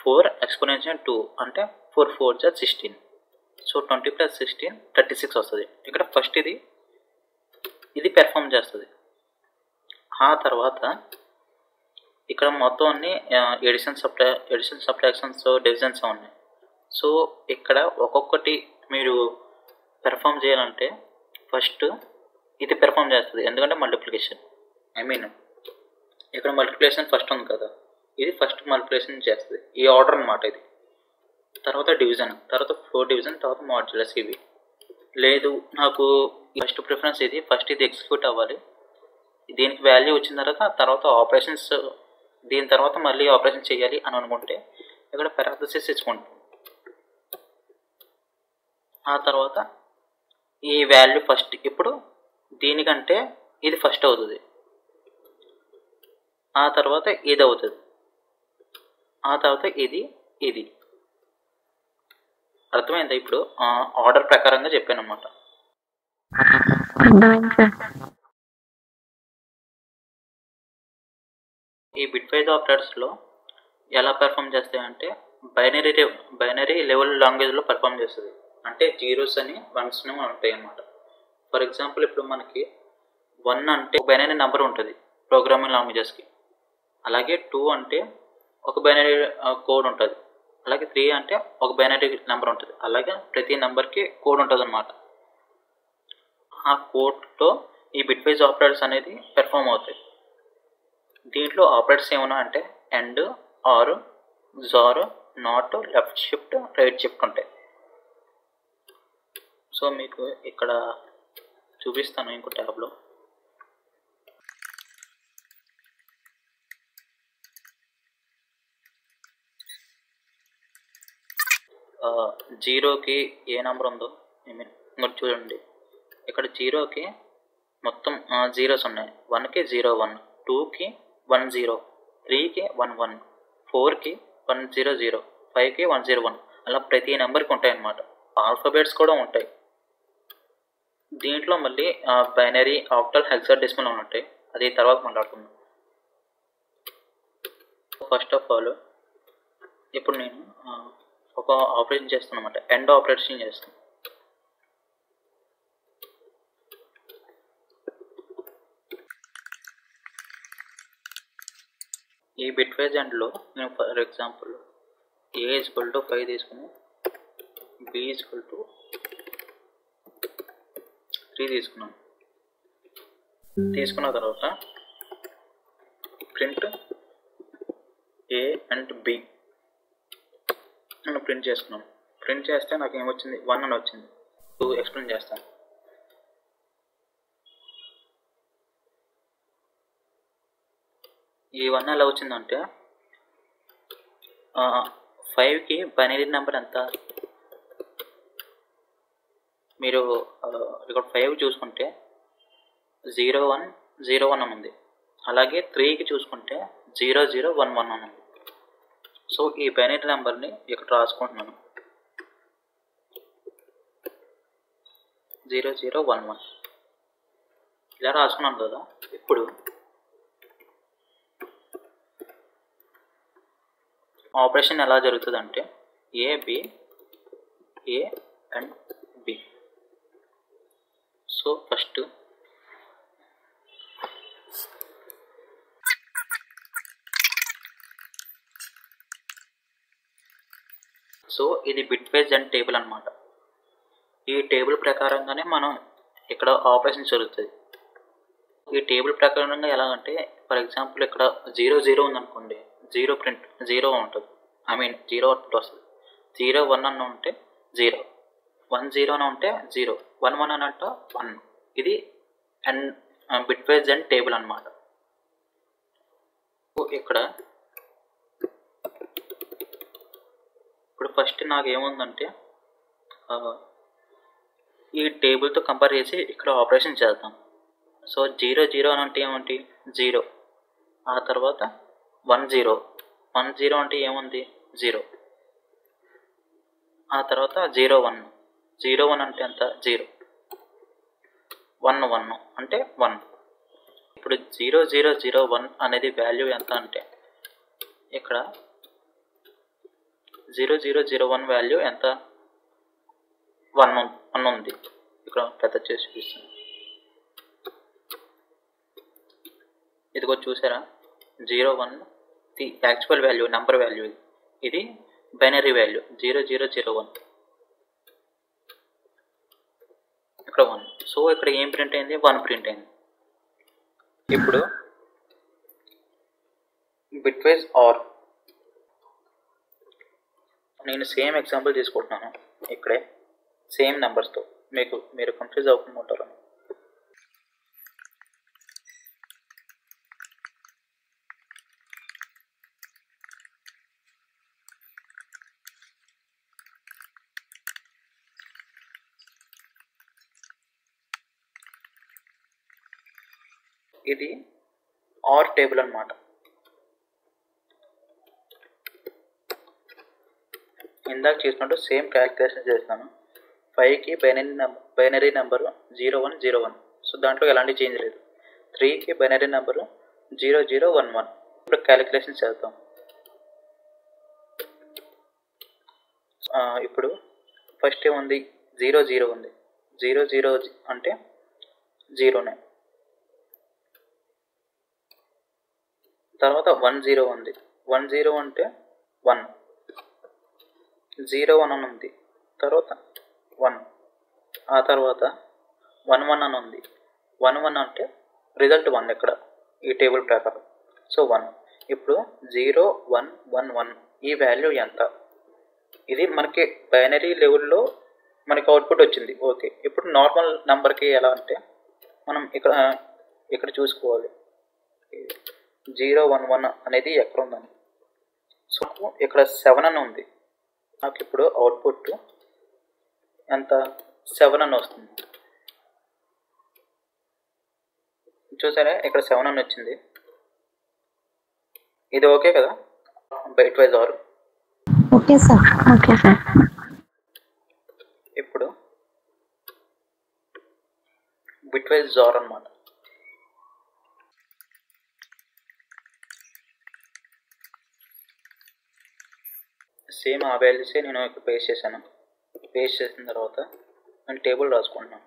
4 ఎక్స్పోనెన్షియల్ 2 అంటే 4 4 16. సో 20 + 16 36 వస్తుంది. ఇక్కడ ఫస్ట్ ఇది పెర్ఫామ్ చేస్తుంది. ఆ తర్వాత ఇక్కడ మొత్తం అన్ని ఎడిషన్ సబ్ట్రాక్షన్స్, డివిజన్స్ ఉన్నాయి. సో ఇక్కడ ఒక్కొక్కటి మీరు పెర్ఫామ్ చేయాలంటే ఫస్ట్ ఇది పెర్ఫామ్ చేస్తుంది, ఎందుకంటే మల్టిప్లికేషన్. ఇక్కడ మల్టిప్లికేషన్ ఫస్ట్ ఉంది కదా, ఇది ఫస్ట్ మల్టిప్లికేషన్ చేస్తుంది. ఈ ఆర్డర్ అన్నమాట ఇది. తర్వాత డివిజన్, తర్వాత 4 డివిజన్, తర్వాత మాడ్యులస్. ఇవి లేదు నాకు ఫస్ట్ ప్రిఫరెన్స్ ఇది, ఫస్ట్ ఇది ఎగ్జిక్యూట్ అవ్వాలి, దీనికి వాల్యూ వచ్చిన తర్వాత ఆపరేషన్స్, దీని తర్వాత మళ్ళీ ఆపరేషన్ చేయాలి అని అనుకుంటే ఇక్కడ పారాంథసిస్ ఇచ్చుకుంటాం. ఆ తర్వాత ఈ వాల్యూ ఫస్ట్ ఇప్పుడు దీనికంటే ఇది ఫస్ట్ అవుతుంది, ఆ తర్వాత ఇది అవుతుంది, ఆ తర్వాత ఇది అర్థమైందా? ఇప్పుడు ఆర్డర్ ప్రకారంగా చెప్పాను అనమాట. అర్థమైంది సార్. ఈ బిట్ వైజ్ ఆపరేటర్స్లో ఎలా పెర్ఫామ్ చేస్తాయంటే బైనరీ లెవెల్ లాంగ్వేజ్లో పెర్ఫామ్ చేస్తుంది. అంటే జీరోస్ అని వన్స్ అని ఉంటాయి అన్నమాట. ఫర్ ఎగ్జాంపుల్ ఇప్పుడు మనకి 1 అంటే ఒక బైనరీ నెంబర్ ఉంటుంది ప్రోగ్రామింగ్ లాంగ్వేజెస్కి. అలాగే 2 అంటే ఒక బైనరీ కోడ్ ఉంటుంది. అలాగే 3 అంటే ఒక బైనరీ నెంబర్ ఉంటుంది. అలాగే ప్రతి నెంబర్కి కోడ్ ఉంటుంది అన్నమాట. ఆ కోడ్తో ఈ బిట్ వైజ్ ఆపరేటర్స్ అనేది పెర్ఫామ్ అవుతాయి. దీంట్లో ఆపరేటర్స్ ఏమన్నా అంటే and, or, XOR, not, left shift, right shift ఉంటాయి. సో మీకు ఇక్కడ చూపిస్తాను ఇంకో ట్యాబ్లో. జీరోకి ఏ నెంబర్ ఉందో ఇంకోటి చూడండి. ఇక్కడ జీరోకి మొత్తం జీరోస్ ఉన్నాయి. 1కి 01, 2కి 10, 3కి 11, 4కి 100, 5కి 101. అలా ప్రతి నెంబర్కి ఉంటాయన్నమాట. ఆల్ఫాబెట్స్ కూడా ఉంటాయి. దీంట్లో మళ్ళీ బైనరీ, ఆక్టల్, హెక్సాడెసిమల్ ఉంటాయి. అది తర్వాత మాట్లాడుకుందాం. ఫస్ట్ ఆఫ్ ఆల్ ఇప్పుడు నేను ఒక ఆపరేషన్ చేస్తాను అనమాట. ఎండ్ ఆపరేషన్ చేస్తాను. ఈ బిట్ వైజ్ ఎండ్లో నేను ఫర్ ఎగ్జాంపుల్ A = 5 తీసుకుని B = 3 తీసుకున్నాను. తీసుకున్న తర్వాత ప్రింట్ A and B నేను ప్రింట్ చేసుకున్నాను. ప్రింట్ చేస్తే నాకు ఏమొచ్చింది? 1 అని వచ్చింది. ఎక్స్ప్లెయిన్ చేస్తాను. ఈ 1 ఎలా వచ్చిందంటే 5కి బైనరీ నెంబర్ ఎంత? మీరు ఇక్కడ 5 చూసుకుంటే 0101 అని ఉంది. అలాగే 3కి చూసుకుంటే 0011 అని ఉంది. సో ఈ బైనరీ నెంబర్ని ఇక్కడ రాసుకుంటున్నాను, 0011 ఇలా రాసుకున్నాను కదా. ఇప్పుడు ఆపరేషన్ ఎలా జరుగుతుంది అంటే A and B. So first ఇది బిట్ వైజ్ అండ్ టేబుల్ అనమాట. ఈ టేబుల్ ప్రకారంగానే మనం ఇక్కడ ఆపరేషన్ జరుగుతుంది. ఈ టేబుల్ ప్రకారంగా ఎలాగంటే ఫర్ ఎగ్జాంపుల్ ఇక్కడ 00 ఉందనుకోండి, 0 ప్రింట్ 0 ఉంటుంది. 0 అవుట్పుట్ వస్తుంది. 01 అని ఉంటే 0, 10 అని ఉంటే 0, 11 అని అంటే 1. ఇది and bit wise and table అనమాట. ఇక్కడ ఇప్పుడు ఫస్ట్ నాకు ఏముందంటే ఈ టేబుల్తో కంపేర్ చేసి ఇక్కడ ఆపరేషన్ చేద్దాం. సో 00 అని అంటే ఏమంటే 0, ఆ తర్వాత 10 అంటే ఏముంది? 0, ఆ తర్వాత 01 అంటే ఎంత? 0, 11 అంటే 1. ఇప్పుడు 0001 అనేది వాల్యూ ఎంత అంటే ఇక్కడ 0001 వాల్యూ ఎంత? 1 ఉంది. ఇక్కడ పెద్ద చేసి చూపిస్తాను. ఇదిగో చూసారా? 01 the actual value, number value. ఇది బైనరీ వాల్యూ 0001, ఇక్కడ 1. సో ఇక్కడ ఏం ప్రింట్ అయింది? 1 ప్రింట్ అయింది. ఇప్పుడు బిట్ వైజ్ ఆర్ నేను సేమ్ ఎగ్జాంపుల్ తీసుకుంటున్నాను. ఇక్కడే సేమ్ నెంబర్స్తో మీరు కన్ఫ్యూజ్ అవ్వకుండా ఉంటారు. ఇది ఆర్ టేబుల్ అన్నమాట. ఇందాక చేసినట్టు సేమ్ క్యాలిక్యులేషన్ చేస్తాను. 5కి బైనరీ నెంబరు 0101. సో దాంట్లో ఎలాంటి చేంజ్ లేదు. 3కి బైనరీ నెంబరు 0011. ఇప్పుడు క్యాలిక్యులేషన్ చేద్దాం. ఇప్పుడు ఫస్ట్ ఏముంది, 00 ఉంది. 00 అంటే 0నే. తర్వాత 10 ఉంది. 10 అంటే 1. 01 అని ఉంది. తర్వాత 1. ఆ తర్వాత 11 అని ఉంది. 11 అంటే రిజల్ట్ 1 ఇక్కడ ఈ టేబుల్ ప్రకారం. సో 1. ఇప్పుడు 0111 ఈ వాల్యూ ఎంత? ఇది మనకి బైనరీ లెవెల్లో మనకి అవుట్పుట్ వచ్చింది. ఓకే, ఇప్పుడు నార్మల్ నెంబర్కి ఎలా అంటే మనం ఇక్కడ చూసుకోవాలి 011 అనేది ఎక్కడ ఉందని. సో ఇక్కడ 7 అని ఉంది. నాకు ఇప్పుడు అవుట్పుట్ ఎంత, 7 అని వస్తుంది. చూసారా, ఇక్కడ 7 అని వచ్చింది. ఇది ఓకే కదా, byte wise or? Okay sir. Okay sir. ఇప్పుడు బిట్ వైజ్ జార్ అన్నమాట. సేమ్ ఆ వాల్యూసే నేను ఇక్కడ పేస్ట్ చేశాను. పేస్ట్ చేసిన తర్వాత నేను టేబుల్ రాసుకుంటున్నాను.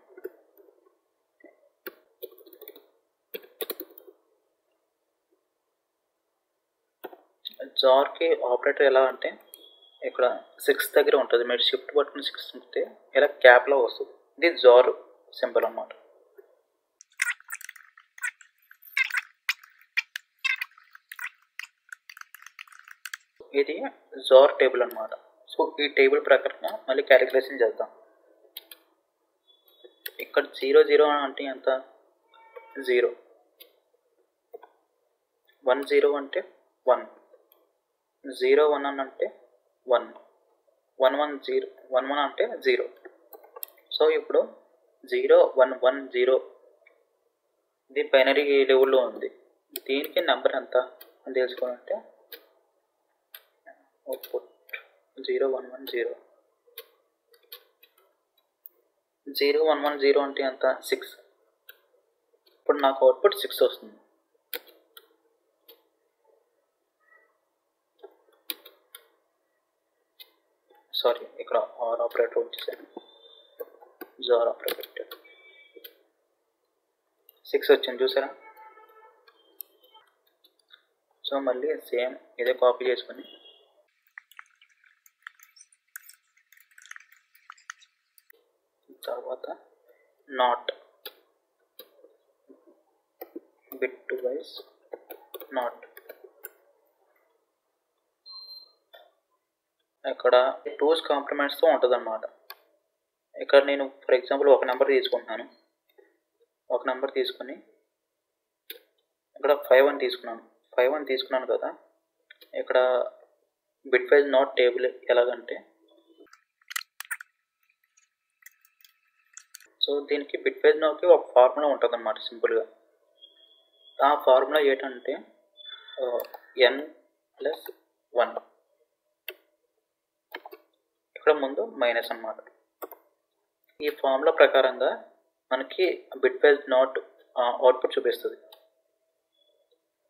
జార్కి ఆపరేటర్ ఎలా అంటే ఇక్కడ 6 దగ్గర ఉంటుంది. మీరు షిఫ్ట్ బటన్ 6 ఉంటే ఇలా క్యాప్లో వస్తుంది. ఇది జార్ సింబల్ అన్నమాట. ఇది జార్ టేబుల్ అన్నమాట. సో ఈ టేబుల్ ప్రకారంగా మళ్ళీ క్యాలిక్యులేషన్ చేద్దాం. ఇక్కడ 00 అంటే ఎంత, 0. 10 అంటే 1. 01 అంటే 1. 11 అంటే 0. సో ఇప్పుడు 0110 ఇది బైనరీ లెవెల్లో ఉంది. దీనికి నెంబర్ ఎంత అని తెలుసుకోవాలంటే అవుట్పుట్ 0110. 0110 అంటే ఎంత, 6. ఇప్పుడు నాకు అవుట్పుట్ 6 వస్తుంది. సారీ, ఇక్కడ ఆర్ ఆపరేటర్ వచ్చేసాను. జార్ ఆపరేటర్ 6 వచ్చింది, చూసారా? సో మళ్ళీ సేమ్ ఇదే కాపీ చేసుకొని తర్వాత నాట్ బిట్ వైజ్ నాట్. ఇక్కడ 2's కాంప్లిమెంట్స్తో ఉంటుంది అన్నమాట. ఇక్కడ నేను ఫర్ ఎగ్జాంపుల్ ఒక నెంబర్ తీసుకుంటున్నాను. ఒక నెంబర్ తీసుకొని ఇక్కడ 5 అని తీసుకున్నాను. 5 అని తీసుకున్నాను కదా, ఇక్కడ బిట్ వైజ్ నాట్ టేబుల్ ఎలాగంటే, సో దీనికి బిట్ వైజ్ నాట్కి ఒక ఫార్ములా ఉంటుంది అన్నమాట సింపుల్గా. ఆ ఫార్ములా ఏంటంటే n+1. ఇక్కడ ముందు మైనస్ అన్నమాట. ఈ ఫార్ములా ప్రకారంగా మనకి బిట్ వైజ్ నాట్ అవుట్పుట్ చూపిస్తుంది.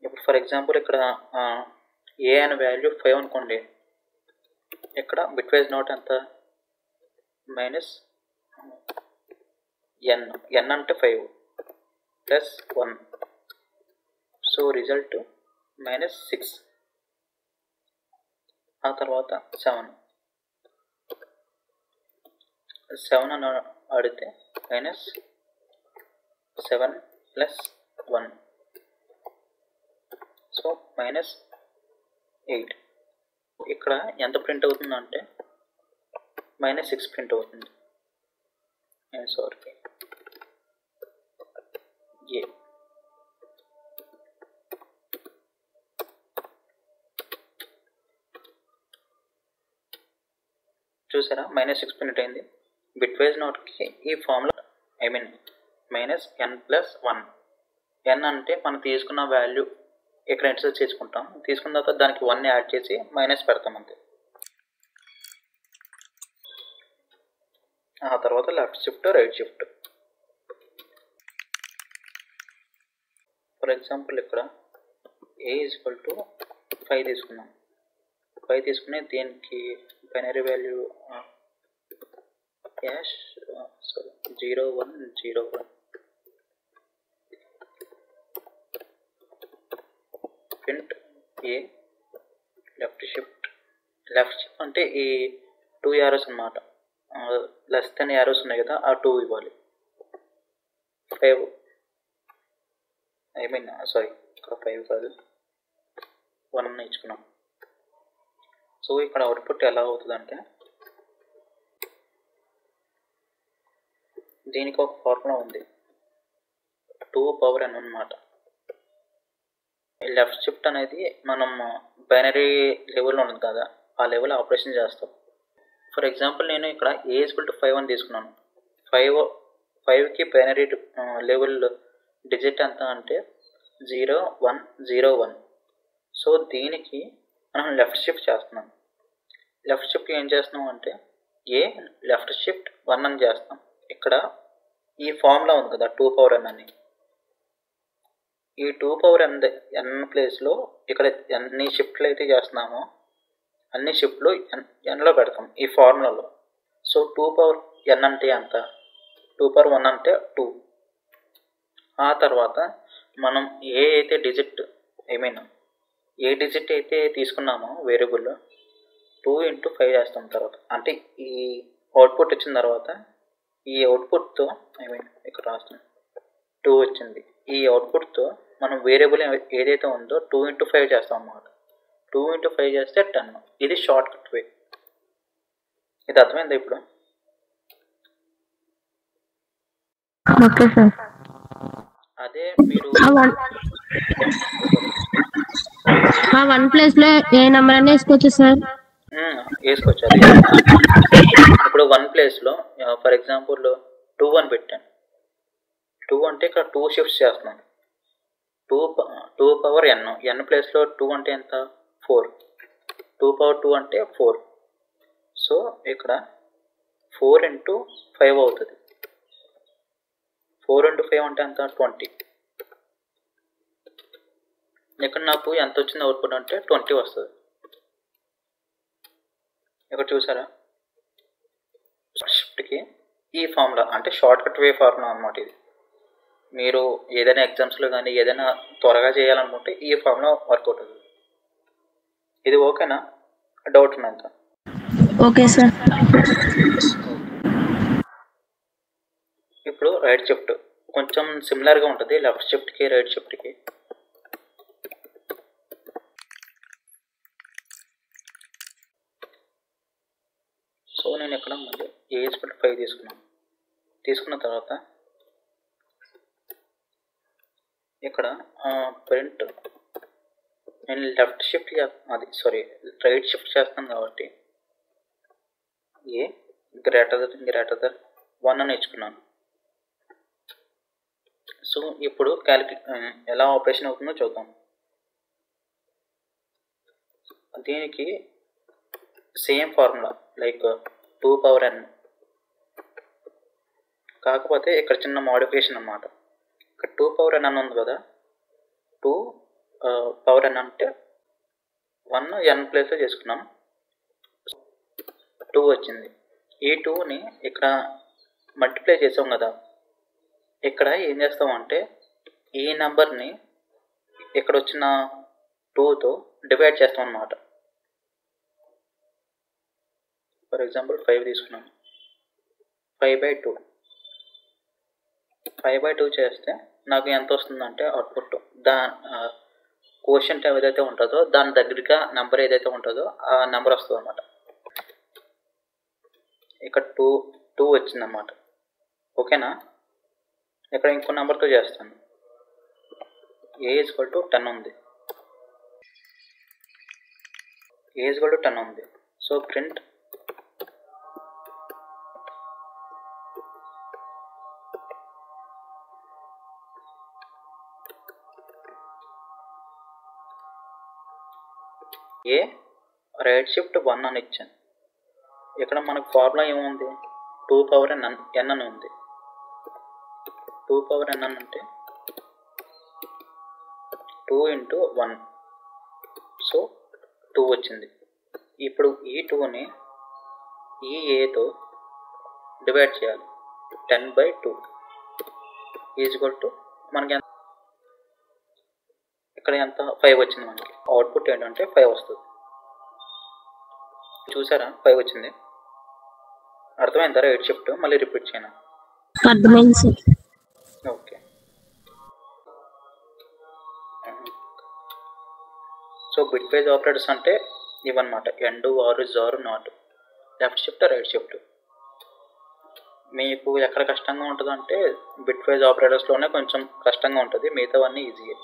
ఇప్పుడు ఫర్ ఎగ్జాంపుల్ ఇక్కడ ఏ అనే వాల్యూ 5 అనుకోండి. ఇక్కడ బిట్ వైజ్ నాట్ ఎంత, -n అంటే 5 + 1. So result -6. ఆ తర్వాత 7 అని ఆడితే -7 + 1. సో -8. ఇక్కడ ఎంత ప్రింట్ అవుతుందంటే -6 ప్రింట్ అవుతుంది. సారీ, ఏ చూసారా, -6 ప్రింట్ అయింది. బిట్ వైజ్ నాట్కి ఈ ఫార్ములా -n+1. n అంటే మనం తీసుకున్న వాల్యూ ఇక్కడ ఇన్సర్ట్ చేసుకుంటాం. తీసుకున్న తర్వాత దానికి 1 యాడ్ చేసి మైనస్ పెడతాం అంతే. ఆ తర్వాత left shift right shift. For example ఇక్కడ ఏ ఈక్వల్ టు 5 తీసుకున్నాం. 5 తీసుకుని దీనికి బైనరీ వాల్యూ 0101. ప్రింట్ ఏ లెఫ్ట్ షిఫ్ట్ అంటే ఈ 2 యారోస్ అన్నమాట. లెస్ దెన్ యారోస్ ఉన్నాయి కదా, ఆ 2 ఇవ్వాలి. 5 ఇక్కడ 5 కాదు 1 ఇచ్చుకున్నాం. సో ఇక్కడ అవుట్పుట్ ఎలా అవుతుందంటే దీనికి ఒక ఫార్ములా ఉంది, 2 పవర్ n అన్నమాట. లెఫ్ట్ షిఫ్ట్ అనేది మనం బైనరీ లెవెల్లో ఉంది కదా, ఆ లెవెల్ ఆపరేషన్ చేస్తాం. ఫర్ ఎగ్జాంపుల్ నేను ఇక్కడ ఏ ఈక్వల్ టు 5 అని తీసుకున్నాను. 5కి బైనరీ లెవెల్ డిజిట్ ఎంత అంటే 0101. సో దీనికి మనం లెఫ్ట్ షిఫ్ట్ చేస్తున్నాం. లెఫ్ట్ షిఫ్ట్ ఏం చేస్తున్నాం అంటే ఏ లెఫ్ట్ షిఫ్ట్ 1 అని చేస్తాం. ఇక్కడ ఈ ఫార్ములా ఉంది కదా 2 పవర్ n అని, ఈ 2 పవర్ n ప్లేస్లో ఇక్కడ ఎన్ని షిఫ్ట్లు అయితే చేస్తున్నామో అన్ని షిఫ్ట్లు nలో పెడతాం ఈ ఫార్ములాలో. సో 2 పవర్ n అంటే ఎంత, 2 పవర్ 1 అంటే 2. ఆ తర్వాత మనం ఏ డిజిట్ అయితే తీసుకున్నామో వేరియబుల్ 2 × 5 చేస్తాం. తర్వాత అంటే ఈ అవుట్పుట్ వచ్చిన తర్వాత ఈ అవుట్పుట్తో ఇక్కడ రాస్తాం 2 వచ్చింది. ఈ అవుట్పుట్తో మనం వేరియబుల్ ఏదైతే ఉందో 2 × 5 చేస్తాం అన్నమాట. 2 × 5 చేస్తే 10. ఇది షార్ట్ కట్ వే. ఇది అర్థమైందా ఇప్పుడు? Okay sir. అదే మీరు 1 ప్లేస్ లో ఏ నెంబర్ అని వేసుకోవచ్చు సార్? వేసుకోవచ్చు. అది ఇప్పుడు 1 ప్లేస్లో ఫర్ ఎగ్జాంపుల్ 2 అని పెట్టాను. 2 అంటే ఇక్కడ 2 షిఫ్ట్స్ చేస్తున్నాను. 2 పవర్ n ప్లేస్లో 2 అంటే ఎంత 4. 2 పవర్ 2 అంటే 4. సో ఇక్కడ 4 × 5 అవుతుంది. 4 × 5 అంటే ఎంత 20. ఇక్కడ నాకు ఎంత వచ్చింది అవుట్పుట్ అంటే 20 వస్తుంది. ఇక్కడ చూసారా, షిఫ్ట్కి ఈ ఫార్ములా అంటే షార్ట్ కట్ వే ఫార్ములా అన్నమాట. ఇది మీరు ఏదైనా ఎగ్జామ్స్లో కానీ ఏదైనా త్వరగా చేయాలనుకుంటే ఈ ఫార్ములా వర్కౌట్ అవుతుంది. ఇది ఓకేనా? డౌట్ ఉన్నంత? Okay sir. ఇప్పుడు రైట్ షిఫ్ట్ కొంచెం సిమిలర్గా ఉంటుంది లెఫ్ట్ షిఫ్ట్కి రైట్ షిఫ్ట్కి. సో నేను ఇక్కడ మళ్ళీ ఏ ఈక్వల్ టు 5 తీసుకున్న తర్వాత ఇక్కడ ప్రింట్ నేను రైట్ షిఫ్ట్ చేస్తాను కాబట్టి ఏ గ్రేటర్ దెన్ 1 అని ఇచ్చుకున్నాను. సో ఇప్పుడు ఎలా ఆపరేషన్ అవుతుందో చూద్దాం. దీనికి same formula like 2 power n, కాకపోతే ఇక్కడ చిన్న మోడిఫికేషన్ అన్నమాట. ఇక్కడ 2 పవర్ n అని ఉంది కదా, 2 పవర్ n అంటే 1 n ప్లేస్లో చేసుకున్నాం. 2 వచ్చింది. ఈ 2ని ఇక్కడ మల్టిప్లై చేసాం కదా, ఇక్కడ ఏం చేస్తామంటే ఈ నెంబర్ని ఇక్కడ వచ్చిన 2తో డివైడ్ చేస్తాం అన్నమాట. ఫర్ ఎగ్జాంపుల్ 5 తీసుకున్నాం. 5/2 చేస్తే నాకు ఎంత వస్తుందంటే అవుట్పుట్ కోషంట్ ఏదైతే ఉంటుందో దాని దగ్గరగా నెంబర్ ఏదైతే ఉంటుందో ఆ నెంబర్ వస్తుంది అన్నమాట. ఇక్కడ 2 వచ్చిందన్నమాట. ఓకేనా? ఇక్కడ ఇంకో నెంబర్తో చేస్తాను. ఏ ఈక్వల్ టు 10 ఉంది. ఏ ఈక్వల్ టు 10 ఉంది. సో ప్రింట్ ఏ రైట్ షిఫ్ట్ 1 అని ఇచ్చాను. ఇక్కడ మనకు ఫార్ములా ఏముంది 2 పవర్ n అని ఉంది. 2 పవర్ n అంటే 2 into 1, సో 2 వచ్చింది. ఇప్పుడు ఈ 2ని ఈ ఏతో డివైడ్ చేయాలి. 10/2 ఈజ్వల్ టు మనకి ఇక్కడ ఎంత 5 వచ్చింది. మనకి అవుట్పుట్ ఏంటంటే 5 వస్తుంది. చూసారా 5 వచ్చింది. అర్థమైందా రైట్ షిఫ్ట్? మళ్ళీ రిపీట్ చేయను. అర్థమైంది sir. Okay, so bit wise operators అంటే ఇవన్నమాట. And, or, XOR, not, left shift, right shift. మీకు ఎక్కడ కష్టంగా ఉంటుంది అంటే బిట్ వైజ్ ఆపరేటర్స్లోనే కొంచెం కష్టంగా ఉంటుంది, మిగతావన్నీ ఈజీయే.